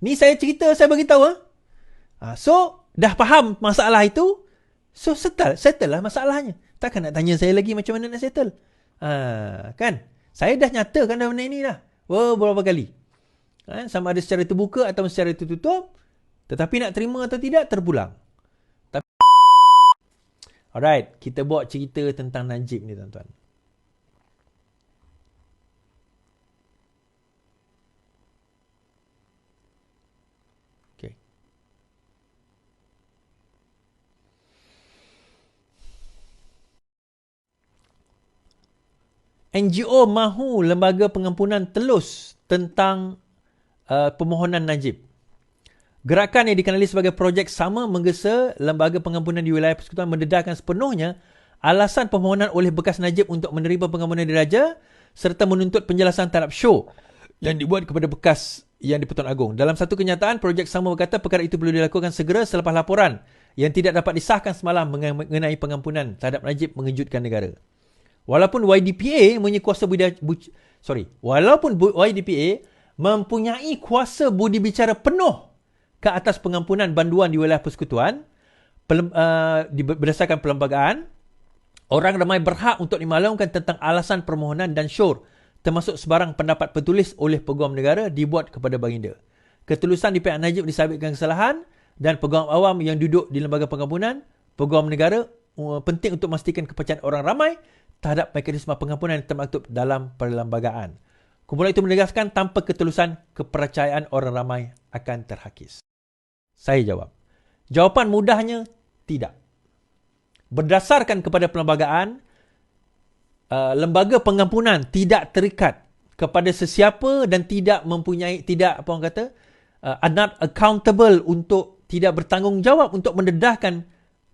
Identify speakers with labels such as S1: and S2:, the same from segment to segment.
S1: Ni saya cerita, saya bagi tahu. So, dah faham masalah itu. So, settle lah masalahnya. Takkan nak tanya saya lagi macam mana nak settle. Kan? Saya dah nyatakan dah benda ini dah. Beberapa kali. Sama ada secara terbuka atau secara tertutup. Tetapi nak terima atau tidak, terpulang. Alright, kita buat cerita tentang Najib ni, tuan-tuan. Okay. NGO mahu lembaga pengampunan telus tentang permohonan Najib. Gerakan yang dikenali sebagai Projek Sama menggesa lembaga pengampunan di wilayah persekutuan mendedahkan sepenuhnya alasan permohonan oleh bekas Najib untuk menerima pengampunan diraja serta menuntut penjelasan terhadap show yang dibuat kepada bekas yang di-Pertuan Agong. Dalam satu kenyataan, Projek Sama berkata perkara itu perlu dilakukan segera selepas laporan yang tidak dapat disahkan semalam mengenai pengampunan terhadap Najib mengejutkan negara. Walaupun YDPA mempunyai kuasa budi bicara penuh ke atas pengampunan banduan di wilayah persekutuan berdasarkan perlembagaan, orang ramai berhak untuk dimaklumkan tentang alasan permohonan dan syur, termasuk sebarang pendapat tertulis oleh Peguam Negara dibuat kepada baginda. Ketulusan di pihak Najib disabitkan kesalahan dan Peguam Awam yang duduk di lembaga pengampunan, Peguam Negara penting untuk memastikan kepercayaan orang ramai terhadap mekanisme pengampunan yang termaktub dalam perlembagaan. Kumpulan itu menegaskan tanpa ketulusan, kepercayaan orang ramai akan terhakis. Saya jawab. Jawapan mudahnya, tidak. Berdasarkan kepada perlembagaan, lembaga pengampunan tidak terikat kepada sesiapa dan tidak not accountable untuk tidak bertanggungjawab untuk mendedahkan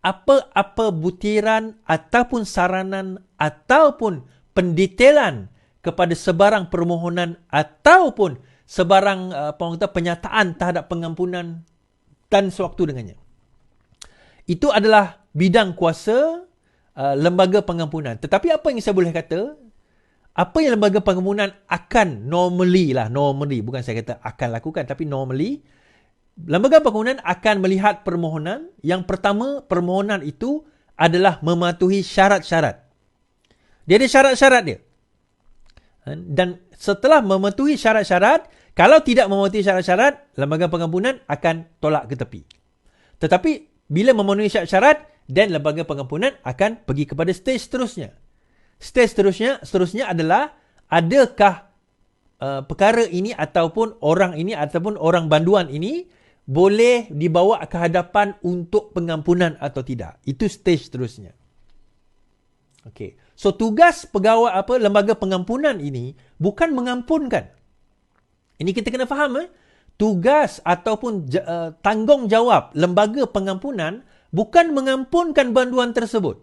S1: apa-apa butiran ataupun saranan ataupun pendetailan kepada sebarang permohonan ataupun sebarang penyataan terhadap pengampunan dan sewaktu dengannya. Itu adalah bidang kuasa lembaga pengampunan. Tetapi apa yang saya boleh kata, apa yang lembaga pengampunan akan normally, bukan saya kata akan lakukan, tapi normally, lembaga pengampunan akan melihat permohonan. Yang pertama, permohonan itu adalah mematuhi syarat-syarat. Dia ada syarat-syarat dia. Dan setelah mematuhi syarat-syarat, kalau tidak mematuhi syarat-syarat, lembaga pengampunan akan tolak ke tepi. Tetapi bila memenuhi syarat-syarat, dan lembaga pengampunan akan pergi kepada stage seterusnya. Stage seterusnya adalah adakah perkara ini ataupun orang ini ataupun orang banduan ini boleh dibawa ke hadapan untuk pengampunan atau tidak. Itu stage seterusnya. Okey. So tugas pegawai lembaga pengampunan ini bukan mengampunkan. Ini kita kena faham. Tugas ataupun tanggungjawab lembaga pengampunan bukan mengampunkan banduan tersebut.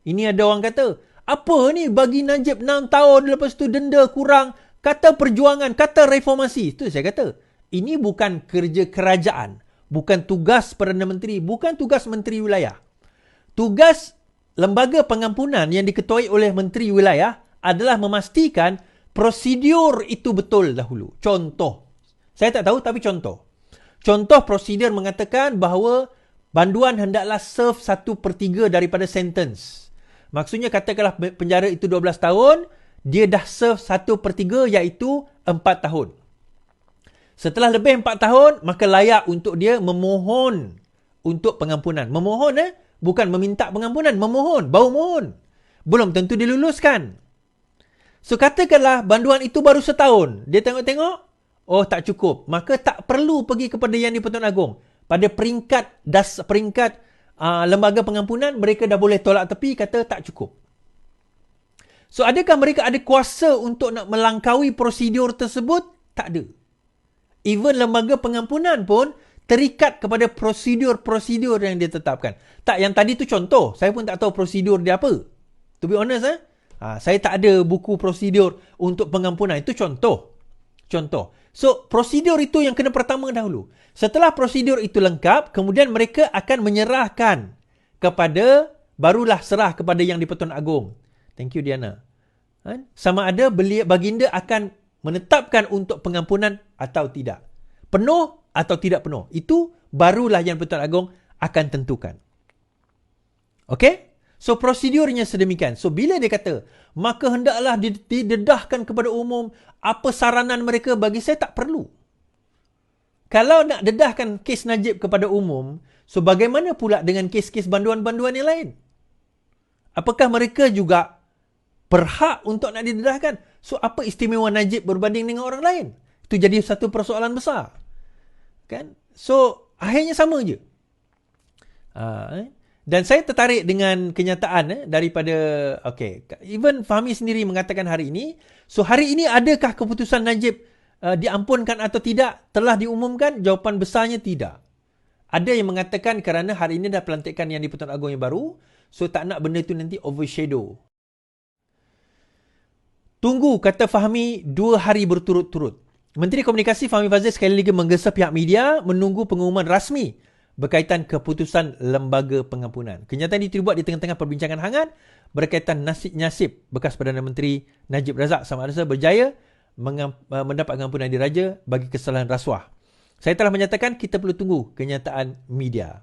S1: Ini ada orang kata, apa ni bagi Najib 6 tahun, lepas tu denda kurang, kata perjuangan, kata reformasi. Itu saya kata, ini bukan kerja kerajaan, bukan tugas Perdana Menteri, bukan tugas Menteri Wilayah. Tugas lembaga pengampunan yang diketuai oleh Menteri Wilayah adalah memastikan prosedur itu betul dahulu. Contoh, saya tak tahu tapi contoh. Contoh prosedur mengatakan bahawa banduan hendaklah serve 1/3 daripada sentence. Maksudnya katakanlah penjara itu 12 tahun, dia dah serve 1/3 iaitu 4 tahun. Setelah lebih 4 tahun, maka layak untuk dia memohon untuk pengampunan. Memohon bukan meminta pengampunan, memohon, baru mohon. Belum tentu diluluskan. So katakanlah banduan itu baru setahun. Dia tengok-tengok, oh tak cukup. Maka tak perlu pergi kepada Yang di-Pertuan Agong. Pada peringkat lembaga pengampunan, mereka dah boleh tolak tepi, kata tak cukup. So adakah mereka ada kuasa untuk nak melangkaui prosedur tersebut? Tak ada. Even lembaga pengampunan pun terikat kepada prosedur-prosedur yang dia tetapkan. Tak, yang tadi tu contoh. Saya pun tak tahu prosedur dia apa. To be honest, saya tak ada buku prosedur untuk pengampunan. Itu contoh. So, prosedur itu yang kena pertama dahulu. Setelah prosedur itu lengkap, kemudian mereka akan menyerahkan barulah serah kepada Yang di-Pertuan Agong. Thank you, Diana. Sama ada baginda akan menetapkan untuk pengampunan atau tidak. Penuh atau tidak penuh. Itu barulah yang Pertuan Agong akan tentukan. Okey? So, prosedurnya sedemikian. So, bila dia kata, maka hendaklah didedahkan kepada umum apa saranan mereka, bagi saya tak perlu. Kalau nak dedahkan kes Najib kepada umum, so bagaimana pula dengan kes-kes banduan-banduan yang lain? Apakah mereka juga berhak untuk nak didedahkan? So, apa istimewa Najib berbanding dengan orang lain? Itu jadi satu persoalan besar. Kan? So, akhirnya sama je. Dan saya tertarik dengan kenyataan daripada, even Fahmi sendiri mengatakan hari ini, so hari ini adakah keputusan Najib diampunkan atau tidak telah diumumkan? Jawapan besarnya tidak. Ada yang mengatakan kerana hari ini dah pelantikan yang di-Pertuan Agong yang baru, so tak nak benda itu nanti overshadow. Tunggu, kata Fahmi, 2 hari berturut-turut. Menteri Komunikasi Fahmi Fadzil sekali lagi menggesa pihak media menunggu pengumuman rasmi berkaitan keputusan Lembaga Pengampunan. Kenyataan itu dibuat di tengah-tengah perbincangan hangat berkaitan nasib bekas Perdana Menteri Najib Razak sama ada berjaya mendapat pengampunan diraja bagi kesalahan rasuah. Saya telah menyatakan kita perlu tunggu kenyataan media.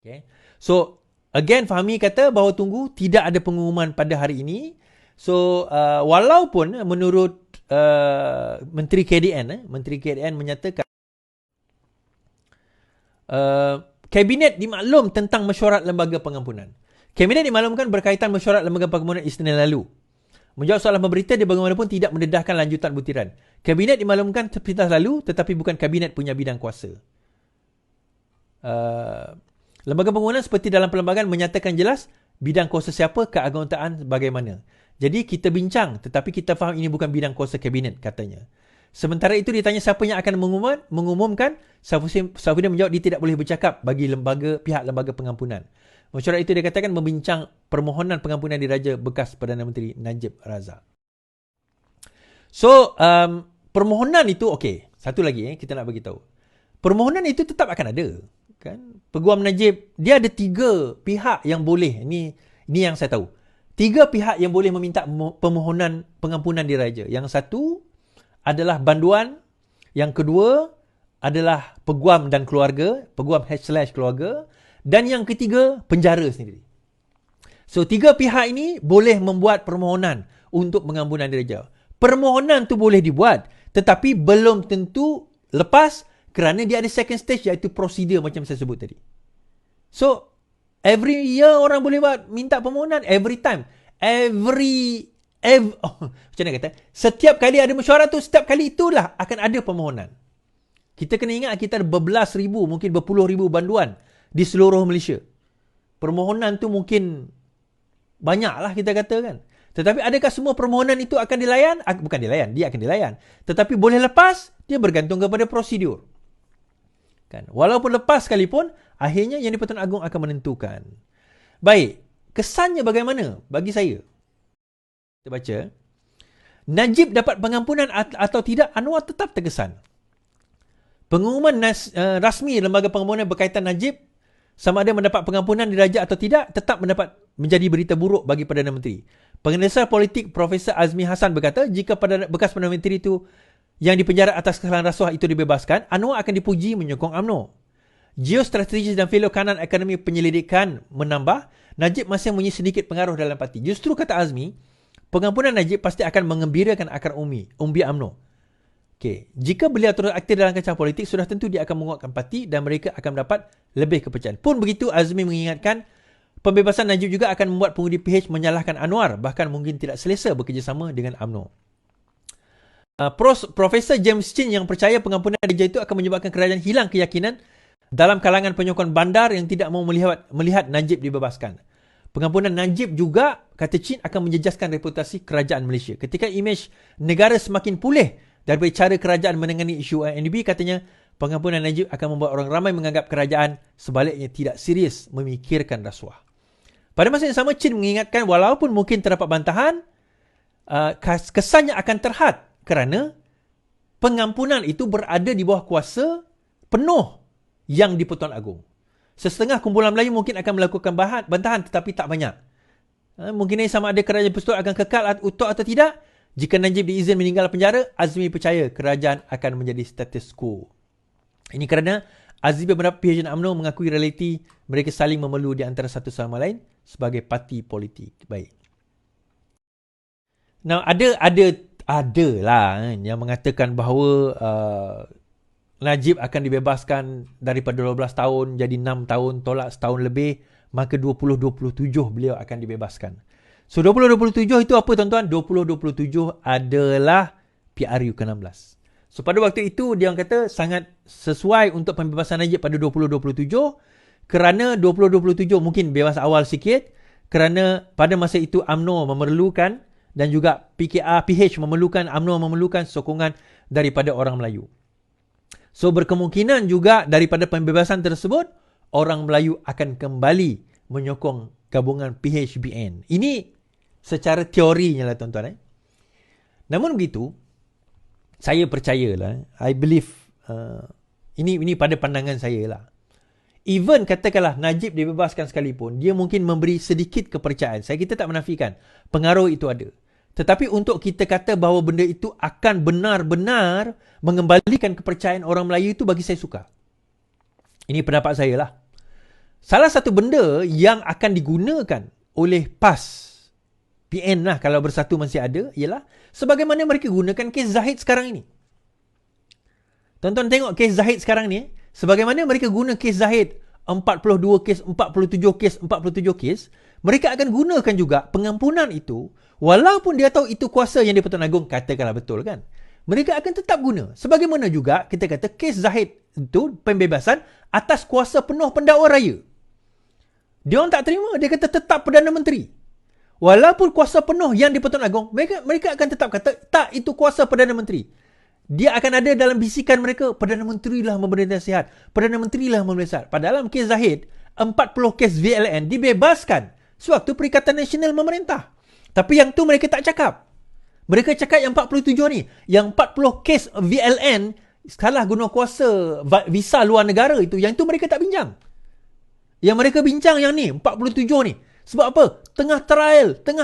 S1: Okay. So, again Fahmi kata bahawa tunggu, tidak ada pengumuman pada hari ini. So, walaupun menurut Menteri KDN menyatakan Kabinet dimaklum tentang mesyuarat Lembaga Pengampunan. Kabinet dimaklumkan berkaitan mesyuarat Lembaga Pengampunan Isnin lalu. Menjawab soalan pemberita, dia bagaimanapun tidak mendedahkan lanjutan butiran. Kabinet dimaklumkan sepintas lalu, tetapi bukan kabinet punya bidang kuasa. Lembaga Pengampunan seperti dalam perlembagaan menyatakan jelas bidang kuasa siapa, keanggota bagaimana. Jadi kita bincang, tetapi kita faham ini bukan bidang kuasa kabinet, katanya. Sementara itu ditanya siapa yang akan mengumumkan, Saifuddin menjawab dia tidak boleh bercakap bagi pihak Lembaga Pengampunan. Mesyuarat itu dia katakan membincang permohonan pengampunan diraja bekas Perdana Menteri Najib Razak. So, permohonan itu okey. Satu lagi kita nak bagi tahu. Permohonan itu tetap akan ada, kan? Peguam Najib, dia ada 3 pihak yang boleh. Ini yang saya tahu. 3 pihak yang boleh meminta permohonan pengampunan diraja. Yang satu adalah banduan, yang kedua adalah peguam dan keluarga, peguam / keluarga, dan yang ketiga penjara sendiri. So 3 pihak ini boleh membuat permohonan untuk pengampunan diraja. Permohonan tu boleh dibuat, tetapi belum tentu lepas kerana dia ada second stage, iaitu prosedur macam saya sebut tadi. So every year orang boleh buat minta permohonan, every time, macam mana kata? Setiap kali ada mesyuarat tu, setiap kali itulah akan ada permohonan. Kita kena ingat kita ada berbelas ribu, mungkin berpuluh ribu banduan di seluruh Malaysia. Permohonan tu mungkin banyaklah kita kata kan. Tetapi adakah semua permohonan itu akan dilayan? Bukan dilayan, dia akan dilayan. Tetapi boleh lepas, dia bergantung kepada prosedur. Kan? Walaupun lepas sekalipun, akhirnya Yang di-Pertuan Agong akan menentukan. Baik, kesannya bagaimana bagi saya? Kita baca. Najib dapat pengampunan atau tidak, Anwar tetap terkesan. Pengumuman rasmi Lembaga Pengampunan berkaitan Najib sama ada mendapat pengampunan diraja atau tidak tetap menjadi berita buruk bagi Perdana Menteri. Penganalisa politik Profesor Azmi Hassan berkata, jika bekas Perdana Menteri itu yang dipenjara atas kesalahan rasuah itu dibebaskan, Anwar akan dipuji menyokong UMNO. Geostrategis dan fellow kanan Akademi Penyelidikan menambah, Najib masih mempunyai sedikit pengaruh dalam parti. Justru kata Azmi, pengampunan Najib pasti akan mengembirakan akar umbi UMNO. Okay. Jika beliau terus aktif dalam kancah politik, sudah tentu dia akan menguatkan parti dan mereka akan mendapat lebih kepercayaan. Pun begitu, Azmi mengingatkan, pembebasan Najib juga akan membuat pengundi PH menyalahkan Anwar, bahkan mungkin tidak selesa bekerjasama dengan UMNO. Profesor James Chin yang percaya pengampunan diraja itu akan menyebabkan kerajaan hilang keyakinan dalam kalangan penyokong bandar yang tidak mahu melihat Najib dibebaskan. Pengampunan Najib juga, kata Chin, akan menjejaskan reputasi kerajaan Malaysia. Ketika imej negara semakin pulih daripada cara kerajaan menangani isu UNDP, katanya pengampunan Najib akan membuat orang ramai menganggap kerajaan sebaliknya tidak serius memikirkan rasuah. Pada masa yang sama, Chin mengingatkan walaupun mungkin terdapat bantahan, kesannya akan terhad kerana pengampunan itu berada di bawah kuasa penuh Yang di-Pertuan Agong. Sesetengah kumpulan Melayu mungkin akan melakukan bantahan tetapi tak banyak. Mungkin ini sama ada kerajaan persekutuan akan kekal utuh atau tidak. Jika Najib diizin meninggal penjara, Azmi percaya kerajaan akan menjadi status quo. Ini kerana Azizbin pendapat PH dan UMNO mengakui realiti mereka saling memerlu di antara satu sama lain sebagai parti politik. Baik. Now, ada lah yang mengatakan bahawa Najib akan dibebaskan daripada 12 tahun jadi 6 tahun, tolak setahun lebih, maka 2027 beliau akan dibebaskan. So 2027 itu apa tuan-tuan? 2027 adalah PRU ke-16. So pada waktu itu dia kata sangat sesuai untuk pembebasan Najib pada 2027 kerana 2027 mungkin bebas awal sikit kerana pada masa itu UMNO memerlukan dan juga PH memerlukan, UMNO memerlukan sokongan daripada orang Melayu. So berkemungkinan juga daripada pembebasan tersebut, orang Melayu akan kembali menyokong gabungan PHBN. Ini secara teorinya lah tuan-tuan. Namun begitu, saya percayalah, I believe, ini pada pandangan saya lah. Even katakanlah Najib dibebaskan sekalipun, dia mungkin memberi sedikit kepercayaan. Kita tak menafikan, pengaruh itu ada. Tetapi untuk kita kata bahawa benda itu akan benar-benar mengembalikan kepercayaan orang Melayu itu bagi saya sukar. Ini pendapat saya lah. Salah satu benda yang akan digunakan oleh PAS, PN lah kalau Bersatu masih ada, ialah sebagaimana mereka gunakan kes Zahid sekarang ini. Tuan-tuan tengok kes Zahid sekarang ni, sebagaimana mereka guna kes Zahid 42 kes, 47 kes, 47 kes, mereka akan gunakan juga pengampunan itu, walaupun dia tahu itu kuasa yang di-Pertuan Agong katakanlah betul kan. Mereka akan tetap guna. Sebagaimana juga kita kata kes Zahid itu pembebasan atas kuasa penuh pendakwa raya. Dia orang tak terima, dia kata tetap Perdana Menteri. Walaupun kuasa penuh yang di-Pertuan Agong, mereka akan tetap kata tak, itu kuasa Perdana Menteri. Dia akan ada dalam bisikan mereka, Perdana Menteri lah memberi nasihat, Perdana Menteri lah memberi nasihat. Padahal dalam kes Zahid, 40 kes VLN dibebaskan sewaktu Perikatan Nasional memerintah. Tapi yang tu mereka tak cakap. Mereka cakap yang 47 ni. Yang 40 kes VLN salah guna kuasa visa luar negara itu, yang tu mereka tak bincang. Yang mereka bincang yang ni, 47 ni. Sebab apa? Tengah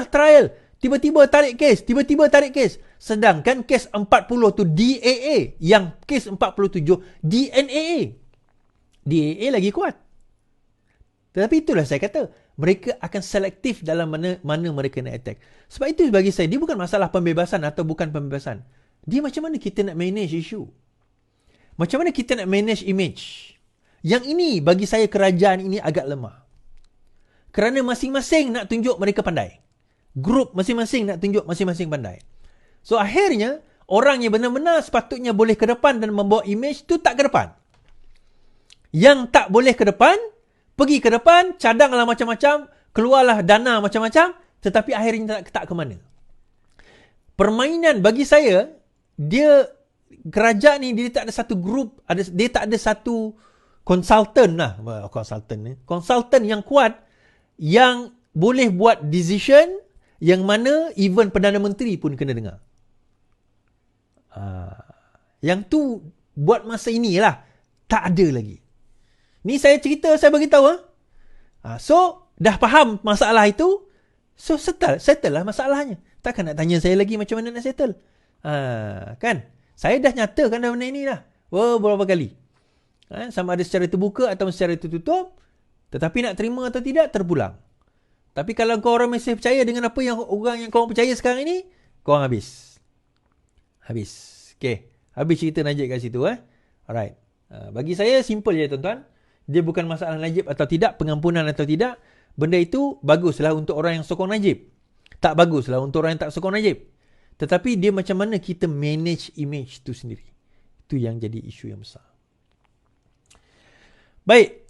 S1: trial. Tiba-tiba tarik kes. Sedangkan kes 40 tu DAA. Yang kes 47 DNAA. DAA lagi kuat. Tetapi itulah saya kata, mereka akan selektif dalam mana mereka nak attack. Sebab itu bagi saya, dia bukan masalah pembebasan atau bukan pembebasan. Dia macam mana kita nak manage isu. Macam mana kita nak manage image. Yang ini bagi saya kerajaan ini agak lemah. Kerana masing-masing nak tunjuk mereka pandai. Grup masing-masing nak tunjuk masing-masing pandai. So akhirnya, orang yang benar-benar sepatutnya boleh ke depan dan membawa image tu tak ke depan. Yang tak boleh ke depan, pergi ke depan, cadanglah macam-macam, keluarlah dana macam-macam, tetapi akhirnya tak ke mana. Permainan bagi saya, kerajaan ni dia tak ada satu grup, dia tak ada satu konsultan yang kuat yang boleh buat decision yang mana even Perdana Menteri pun kena dengar. Yang tu buat masa inilah tak ada lagi. Ni saya cerita, saya bagi tahu. So dah faham masalah itu, so settle lah masalahnya. Takkan nak tanya saya lagi macam mana nak settle. Kan? Saya dah nyatakan dah benda ini dah. Berapa kali. Sama ada secara terbuka atau secara tertutup. Tetapi nak terima atau tidak, terpulang. Tapi kalau kau orang masih percaya dengan apa yang orang yang kau percaya sekarang ini, kau orang habis. Okay. Habis cerita Najib kat situ. Alright. Bagi saya, simple je tuan-tuan. Dia bukan masalah Najib atau tidak, pengampunan atau tidak. Benda itu baguslah untuk orang yang sokong Najib. Tak baguslah untuk orang yang tak sokong Najib. Tetapi dia macam mana kita manage image tu sendiri. Itu yang jadi isu yang besar. Baik.